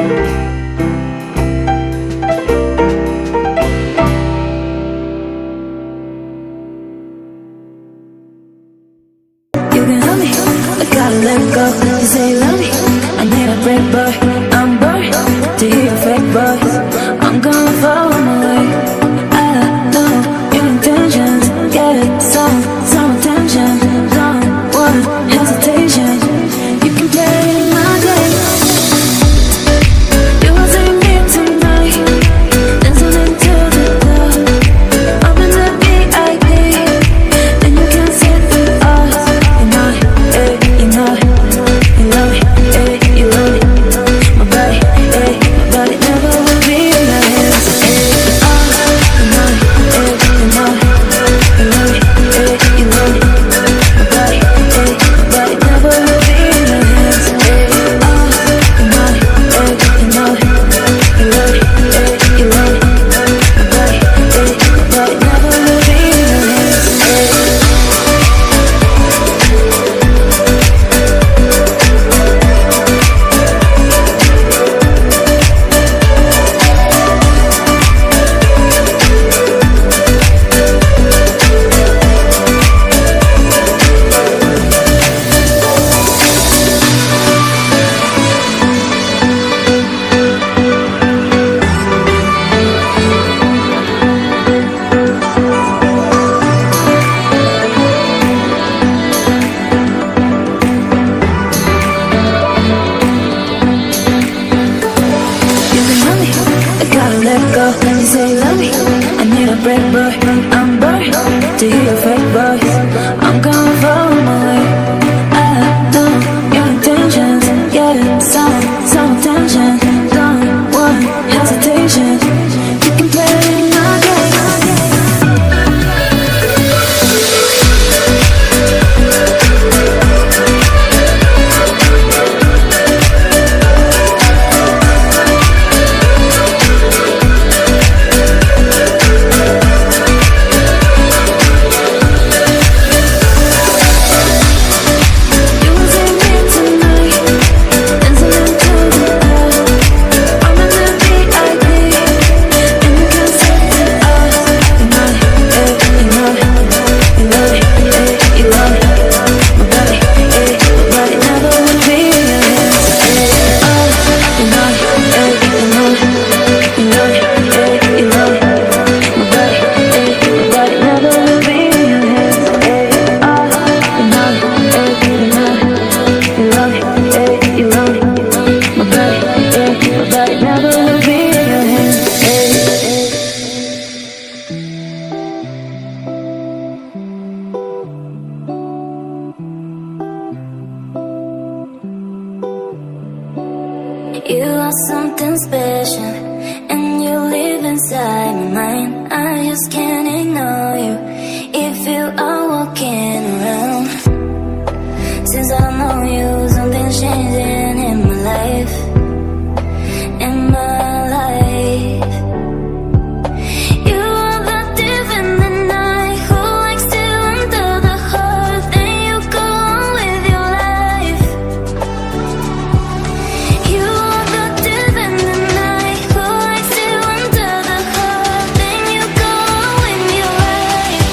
You can help me, I gotta let go. You say you love me, I need a break, boy. I'm bored to hear your fake voice. I'm gonna follow my way. I know your intentions, get some attention. Don't want hesitation. You can play my game. You will see me tonight, dancing into the club. I'm in the VIP, and you can sit with us. You know it, you know it, you love it, you love it. My body, my body never will be in your hands. You know it, you know it, you love it, you love it. My body, my body never will be in your hands. You know it, you know it, you love it, you love it. My body, my body never will be in your hands. You can help me, I gotta let go. You say you love me, I need a break, boy. I'm bored to hear your fake voice. I'm gonna follow my way. I know your intentions, yeah, some attention. Don't want hesitation. You can play my game. You will see me tonight, dancing into the club. I'm in the VIP, and you can sit with us. You know it, you know it, you love it, you love it. My body, my body never will be in your hands. You know it, you know it, you love it, you love it. My body never will be in your hands. You know it, you know it, you love it, you love it. My body never will be in your hands. You are something special, and you live inside my mind. I just can't ignore you if you are walking around. Since I know you, something's changing in my life. In my life, you are the thief in the night who likes to enter the heart. Then you go on with your life. You are the thief in the night who likes to enter the heart. Then you go on with your life.